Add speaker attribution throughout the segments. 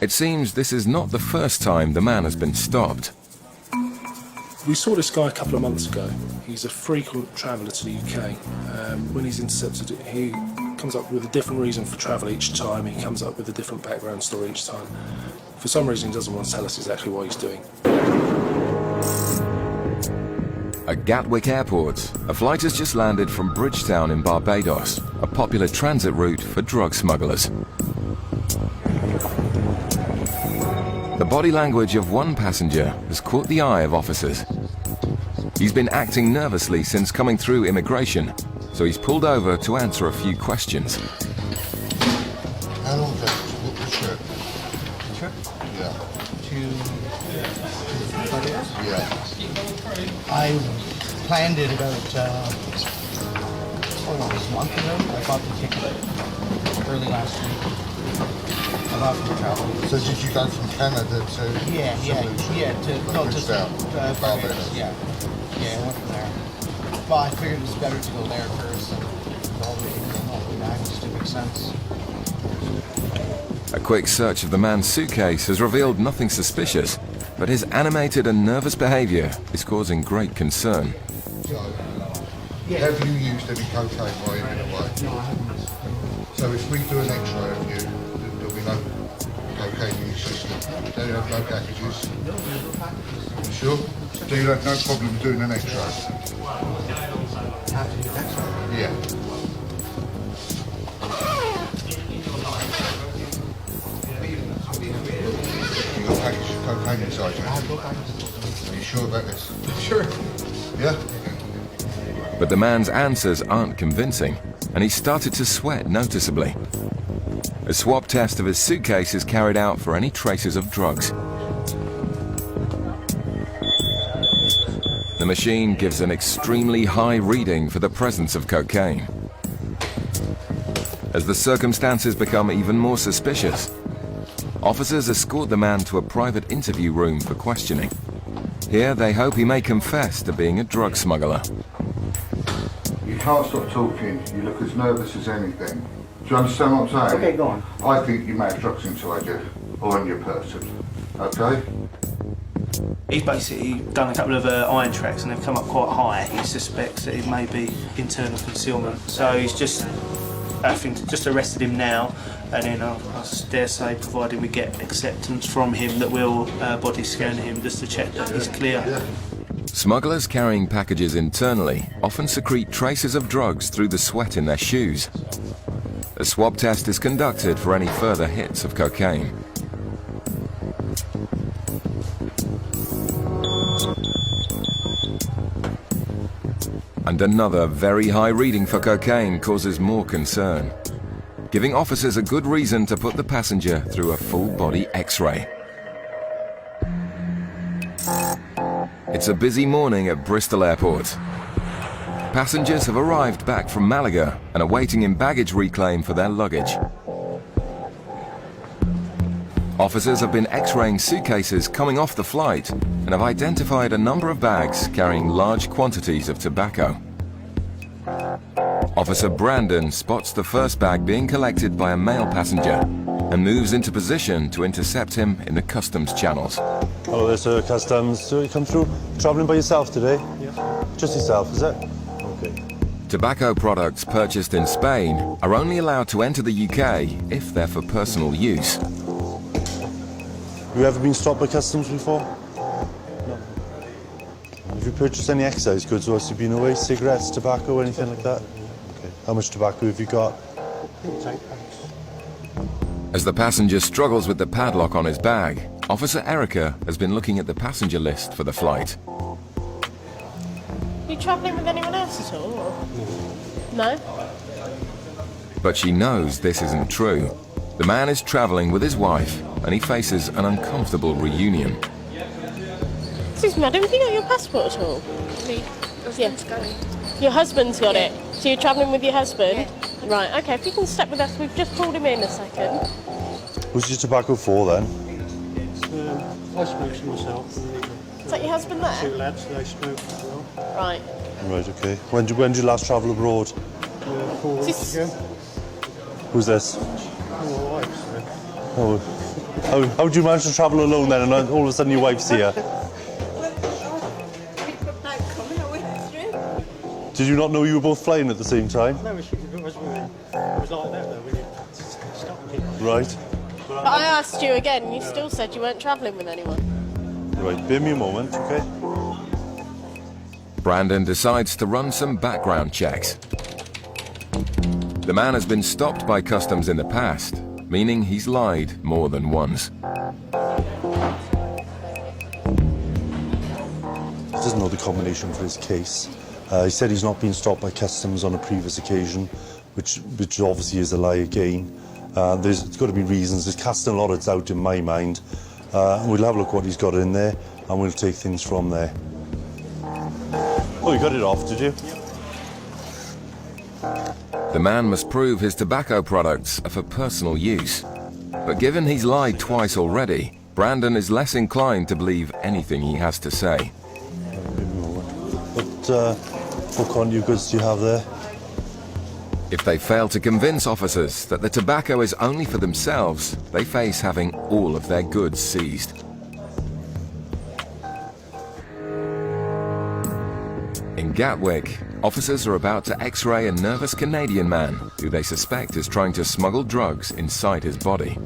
Speaker 1: It seems this is not the first time the man has been stopped.
Speaker 2: We saw this guy a couple of months ago. He's a frequent traveller to the UK. When he's intercepted, he comes up with a different reason for travel each time. He comes up with a different background story each time. For some reason, he doesn't want to tell us exactly what he's doing.
Speaker 1: At Gatwick Airport, a flight has just landed from Bridgetown in Barbados, a popular transit route for drug smugglers. The body language of one passenger has caught the eye of officers. He's been acting nervously since coming through immigration, so he's pulled over to answer a few questions.
Speaker 3: How long is that? What shirt?
Speaker 4: Sure.
Speaker 3: Yeah.
Speaker 4: 5 days?
Speaker 3: Yeah.
Speaker 4: I planned it about a month ago. I bought the ticket early last week. I bought for travel.
Speaker 3: So did you go from Canada to?
Speaker 4: Yeah, to
Speaker 3: Barbados.
Speaker 4: Yeah, I went from there. Well, I figured it's better to go there first and all the way back, just to make sense.
Speaker 1: A quick search of the man's suitcase has revealed nothing suspicious, but his animated and nervous behaviour is causing great concern.
Speaker 3: So, have you used any cocaine while you've been away?
Speaker 4: No, I haven't.
Speaker 3: So if we do an X-ray of you, there'll be no cocaine in your system. Do you have no packages?
Speaker 4: No, there's no packages.
Speaker 3: You sure? Do you have no problem doing an X-ray?
Speaker 4: Have to do X-ray?
Speaker 3: Yeah. You got a package of cocaine inside you?
Speaker 4: I have no packages.
Speaker 3: Are you sure about this?
Speaker 4: Sure.
Speaker 3: Yeah?
Speaker 1: But the man's answers aren't convincing, and he started to sweat noticeably. A swab test of his suitcase is carried out for any traces of drugs. The machine gives an extremely high reading for the presence of cocaine. As the circumstances become even more suspicious, officers escort the man to a private interview room for questioning. Here they hope he may confess to being a drug smuggler.
Speaker 3: You can't stop talking. You look as nervous as anything. Do you understand what I'm saying?
Speaker 4: Okay, go on.
Speaker 3: I think you may have drugs inside you, or on your person. Okay?
Speaker 5: He's basically done a couple of iron tracks and they've come up quite high. He suspects that it may be internal concealment. So he's just, I think, just arrested him now, and then I dare say, provided we get acceptance from him, that we'll body scan him just to check that he's clear.
Speaker 3: Yeah.
Speaker 1: Smugglers carrying packages internally often secrete traces of drugs through the sweat in their shoes. A swab test is conducted for any further hits of cocaine. And another very high reading for cocaine causes more concern, giving officers a good reason to put the passenger through a full-body X-ray. It's a busy morning at Bristol Airport. Passengers have arrived back from Malaga and are waiting in baggage reclaim for their luggage. Officers have been X-raying suitcases coming off the flight and have identified a number of bags carrying large quantities of tobacco. Officer Brandon spots the first bag being collected by a male passenger and moves into position to intercept him in the customs channels.
Speaker 6: Hello there, sir. Customs. So you come through travelling by yourself today?
Speaker 4: Yeah.
Speaker 6: Just yourself, is it? Okay.
Speaker 1: Tobacco products purchased in Spain are only allowed to enter the UK if they're for personal use.
Speaker 6: Have you ever been stopped by customs before? No. Have you purchased any excise goods whilst you've been away? Cigarettes, tobacco, anything like that? Okay. How much tobacco have you got?
Speaker 1: As the passenger struggles with the padlock on his bag, Officer Erica has been looking at the passenger list for the flight.
Speaker 7: Are you travelling with anyone else at all? Or? No?
Speaker 1: But she knows this isn't true. The man is travelling with his wife and he faces an uncomfortable reunion.
Speaker 7: Excuse me, madam, have you got your passport at all? Your husband's got it? So you're travelling with your husband? Yeah. Right, okay, if you can step with us, we've just pulled him in a second.
Speaker 6: Who's your tobacco for then?
Speaker 8: I smoke for myself.
Speaker 7: Is that your husband there?
Speaker 8: Two lads, they smoke as well.
Speaker 7: Right.
Speaker 6: Right, okay. When did you last travel abroad?
Speaker 8: 4 weeks ago.
Speaker 6: Who's this?
Speaker 8: My wife, so.
Speaker 6: Oh, How do you manage to travel alone then, and all of a sudden your wife's here? Did you not know you were both flying at the same time?
Speaker 8: No, it was like that though. We didn't stop and keep.
Speaker 6: Right.
Speaker 7: But I asked you again, and you still said you weren't travelling with anyone.
Speaker 6: Right, bear me a moment, okay?
Speaker 1: Brandon decides to run some background checks. The man has been stopped by customs in the past, meaning he's lied more than once.
Speaker 6: He doesn't know the combination for his case. He said he's not been stopped by customs on a previous occasion, which obviously is a lie again. There's got to be reasons. There's casting a lot of doubt in my mind. We'll have a look what he's got in there, and we'll take things from there. Oh, you got it off, did you?
Speaker 1: The man must prove his tobacco products are for personal use. But given he's lied twice already, Brandon is less inclined to believe anything he has to say.
Speaker 6: What kind of goods do you have there?
Speaker 1: If they fail to convince officers that the tobacco is only for themselves, they face having all of their goods seized. In Gatwick, officers are about to x-ray a nervous Canadian man who they suspect is trying to smuggle drugs inside his body.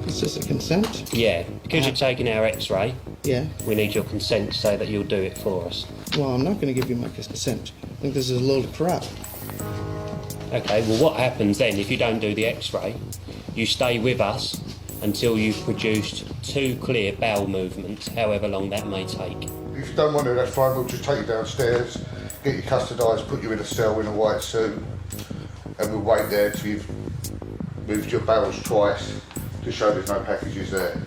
Speaker 4: Is this a consent?
Speaker 9: Yeah, because you're taking our x-ray,
Speaker 4: Yeah.
Speaker 9: we need your consent to say that you'll do it for us.
Speaker 4: Well, I'm not going to give you my consent. I think this is a load of crap.
Speaker 9: Okay, well what happens then if you don't do the x-ray? You stay with us until you've produced 2 clear bowel movements, however long that may take.
Speaker 3: If you don't want to, that's fine. We'll just take you downstairs, get you custodised, put you in a cell in a white suit, and we'll wait there till you've moved your bowels twice to show there's no packages there.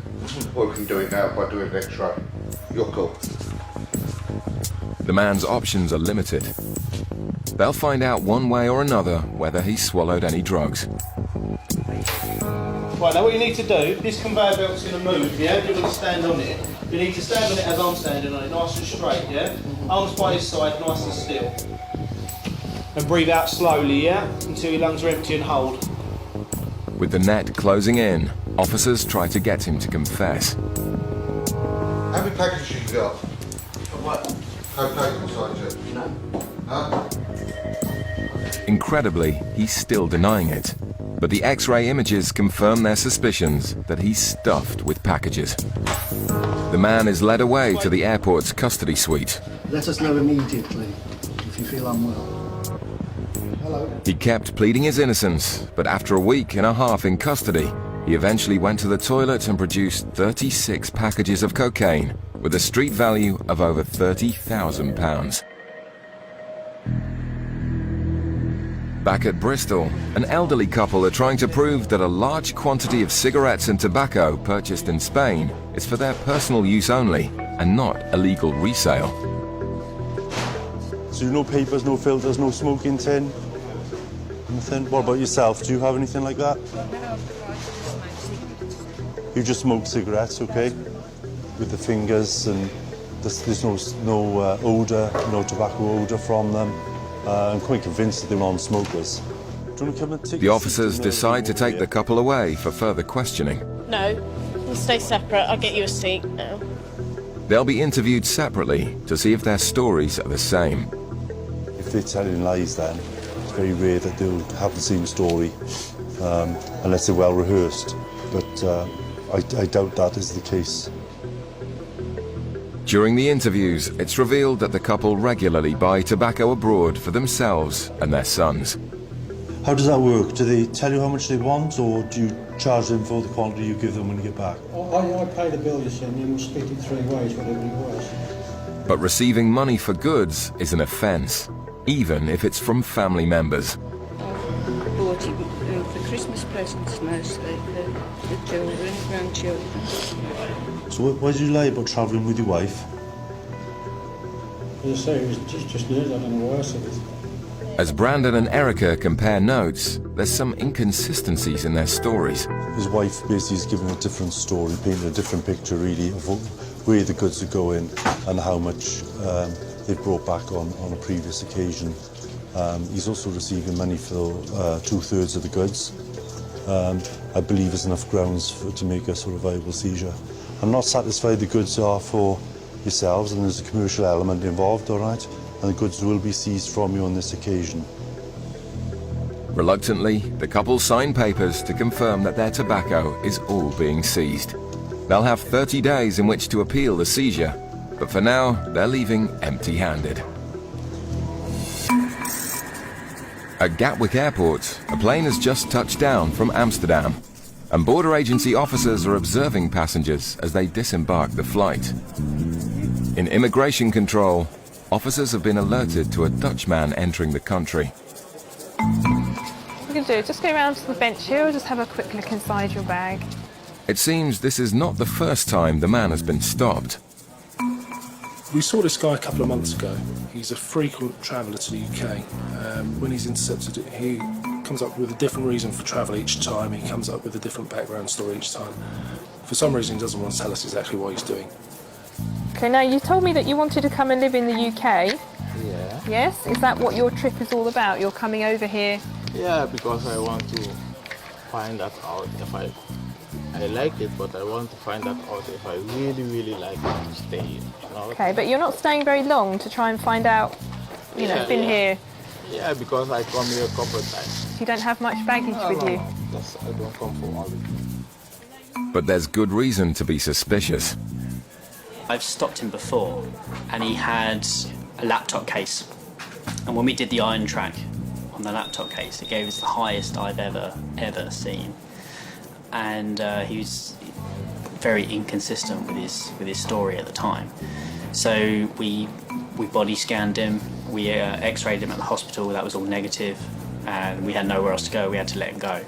Speaker 3: Or we can do it now by doing an X-ray. You're cool.
Speaker 1: The man's options are limited. They'll find out one way or another whether he swallowed any drugs.
Speaker 5: Right, now what you need to do, this conveyor belt's going to move, yeah? You're going to stand on it. You need to stand on it as I'm standing on it, nice and straight, yeah? Arms by his side, nice and still. And breathe out slowly, yeah? Until your lungs are empty and hold.
Speaker 1: With the net closing in, officers try to get him to confess.
Speaker 3: How many packages you got? What? Cocaine inside you? No. Huh?
Speaker 1: Incredibly, he's still denying it. But the X-ray images confirm their suspicions that he's stuffed with packages. The man is led away to the airport's custody suite.
Speaker 10: Let us know immediately if you feel unwell.
Speaker 4: Hello.
Speaker 1: He kept pleading his innocence, but after a week and a half in custody, he eventually went to the toilet and produced 36 packages of cocaine with a street value of over £30,000. Back at Bristol, an elderly couple are trying to prove that a large quantity of cigarettes and tobacco purchased in Spain is for their personal use only and not illegal resale.
Speaker 6: So no papers, no filters, no smoking tin? Nothing? What about yourself? Do you have anything like that? You just smoke cigarettes, okay? With the fingers, and there's no odour, no tobacco odour from them. I'm quite convinced that they're non-smokers. Do you want to come and take
Speaker 1: The officers decide to take the couple away for further questioning.
Speaker 7: No, we'll stay separate. I'll get you a seat now.
Speaker 1: They'll be interviewed separately to see if their stories are the same.
Speaker 6: If they're telling lies, then it's very rare that they'll have the same story, unless they're well rehearsed. But I doubt that is the case.
Speaker 1: During the interviews, it's revealed that the couple regularly buy tobacco abroad for themselves and their sons.
Speaker 6: How does that work? Do they tell you how much they want, or do you charge them for the quantity you give them when you get back?
Speaker 8: I pay the bill, you see, and then we'll split it 3 ways, whatever it was.
Speaker 1: But receiving money for goods is an offence, even if it's from family members.
Speaker 11: Bought it for Christmas presents mostly, for the children, grandchildren.
Speaker 6: So why did you lie about travelling with your wife?
Speaker 8: As I say, it was just news, I don't know why I said it.
Speaker 1: As Brandon and Erica compare notes, there's some inconsistencies in their stories.
Speaker 6: His wife basically is giving a different story, painting a different picture really of where the goods are going and how much they've brought back on a previous occasion. He's also receiving money for 2/3 of the goods. I believe is enough grounds to make a sort of viable seizure. I'm not satisfied the goods are for yourselves, and there's a commercial element involved, all right? And the goods will be seized from you on this occasion.
Speaker 1: Reluctantly, the couple sign papers to confirm that their tobacco is all being seized. They'll have 30 days in which to appeal the seizure, but for now, they're leaving empty-handed. At Gatwick Airport, a plane has just touched down from Amsterdam, and border agency officers are observing passengers as they disembark the flight. In immigration control, officers have been alerted to a Dutchman entering the country.
Speaker 12: What you can do, just go around to the bench here, or just have a quick look inside your bag.
Speaker 1: It seems this is not the first time the man has been stopped.
Speaker 2: We saw this guy a couple of months ago. He's a frequent traveller to the UK. When he's intercepted, he comes up with a different reason for travel each time. He comes up with a different background story each time. For some reason, he doesn't want to tell us exactly what he's doing.
Speaker 12: Okay, now you told me that you wanted to come and live in the UK.
Speaker 13: Yeah.
Speaker 12: Yes? Is that what your trip is all about? You're coming over here?
Speaker 13: Yeah, because I want to find that out. If I like it, but I want to find that out if I really like it to stay. You know?
Speaker 12: Okay, but you're not staying very long to try and find out, you know, been here.
Speaker 13: Yeah, because I come here a couple of times.
Speaker 12: You don't have much baggage with you?
Speaker 13: No, I don't come for all of
Speaker 1: But there's good reason to be suspicious.
Speaker 14: I've stopped him before, and he had a laptop case. And when we did the iron track on the laptop case, it gave us the highest I've ever seen. And he was very inconsistent with his story at the time. So we body scanned him, we x-rayed him at the hospital, that was all negative, and we had nowhere else to go, we had to let him go.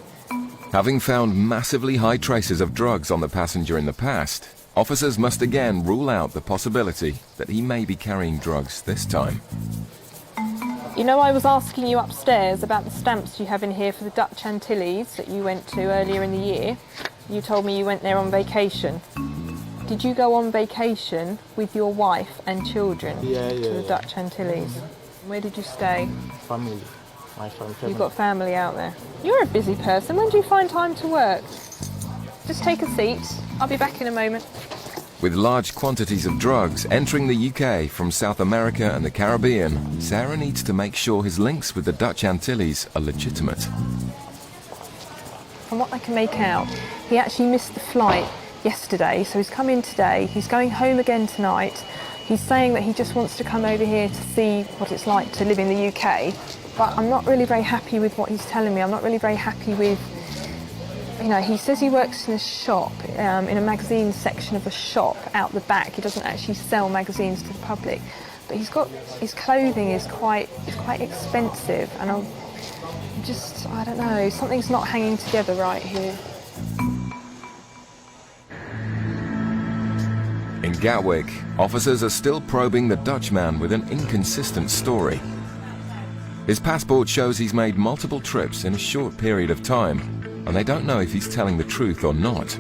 Speaker 1: Having found massively high traces of drugs on the passenger in the past, officers must again rule out the possibility that he may be carrying drugs this time.
Speaker 12: You know, I was asking you upstairs about the stamps you have in here for the Dutch Antilles that you went to earlier in the year. You told me you went there on vacation. Did you go on vacation with your wife and children to the Dutch Antilles? Where did you stay?
Speaker 13: Family. My family.
Speaker 12: You've got family out there. You're a busy person. When do you find time to work? Just take a seat. I'll be back in a moment.
Speaker 1: With large quantities of drugs entering the UK from South America and the Caribbean, Sarah needs to make sure his links with the Dutch Antilles are legitimate.
Speaker 12: From what I can make out, he actually missed the flight yesterday, so he's come in today. He's going home again tonight. He's saying that he just wants to come over here to see what it's like to live in the UK. But I'm not really very happy with what he's telling me. I'm not really very happy with... You know, he says he works in a shop, in a magazine section of a shop out the back. He doesn't actually sell magazines to the public. But his clothing is quite expensive, and I don't know, something's not hanging together right here.
Speaker 1: In Gatwick, officers are still probing the Dutchman with an inconsistent story. His passport shows he's made multiple trips in a short period of time, and they don't know if he's telling the truth or not.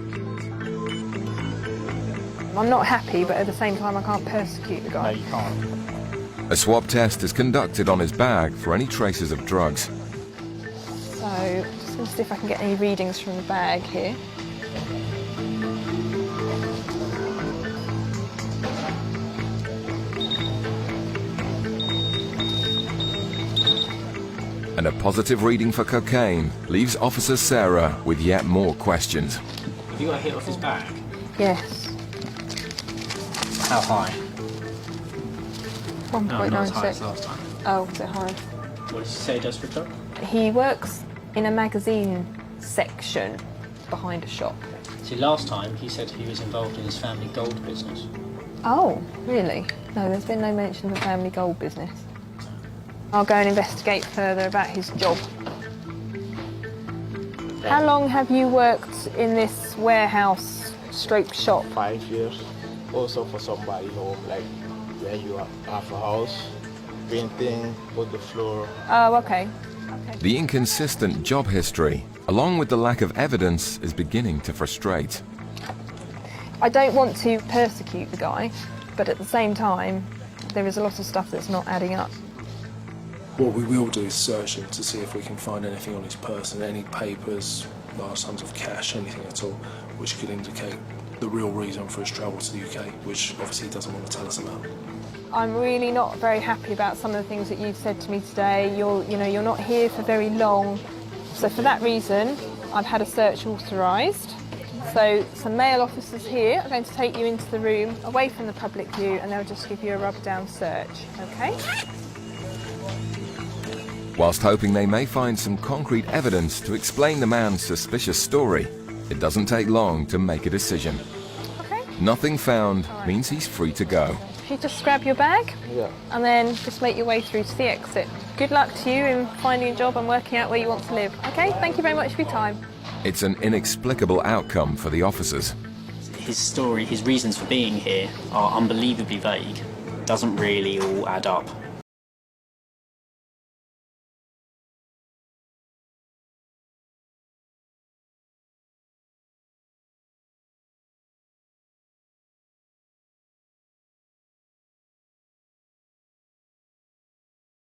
Speaker 12: I'm not happy, but at the same time I can't persecute the guy.
Speaker 13: No, you can't.
Speaker 1: A swab test is conducted on his bag for any traces of drugs.
Speaker 12: So, I'm just going to see if I can get any readings from the bag here.
Speaker 1: And a positive reading for cocaine leaves Officer Sarah with yet more questions.
Speaker 14: Have you got a hit off his bag?
Speaker 12: Yes.
Speaker 14: How high?
Speaker 12: 1.96.
Speaker 14: No, not as high as last time.
Speaker 12: Oh, was it high?
Speaker 14: What did you say he does for a job?
Speaker 12: He works in a magazine section behind a shop.
Speaker 14: See, last time he said he was involved in his family gold business.
Speaker 12: Oh, really? No, there's been no mention of the family gold business. I'll go and investigate further about his job. How long have you worked in this warehouse stroke shop?
Speaker 13: 5 years. Also for somebody home, like when you have a house, painting, put the floor.
Speaker 12: Oh, okay.
Speaker 1: The inconsistent job history, along with the lack of evidence, is beginning to frustrate.
Speaker 12: I don't want to persecute the guy, but at the same time, there is a lot of stuff that's not adding up.
Speaker 2: What we will do is search him to see if we can find anything on his person, any papers, large sums of cash, anything at all, which could indicate the real reason for his travel to the UK, which obviously he doesn't want to tell us about.
Speaker 12: I'm really not very happy about some of the things that you've said to me today. You're not here for very long. So for that reason, I've had a search authorised. So some male officers here are going to take you into the room away from the public view, and they'll just give you a rub-down search, okay?
Speaker 1: Whilst hoping they may find some concrete evidence to explain the man's suspicious story, it doesn't take long to make a decision.
Speaker 12: Okay.
Speaker 1: Nothing found means he's free to go.
Speaker 12: If you just grab your bag,
Speaker 13: Yeah.
Speaker 12: and then just make your way through to the exit. Good luck to you in finding a job and working out where you want to live. Okay, thank you very much for your time.
Speaker 1: It's an inexplicable outcome for the officers.
Speaker 14: His story, his reasons for being here are unbelievably vague. Doesn't really all add up.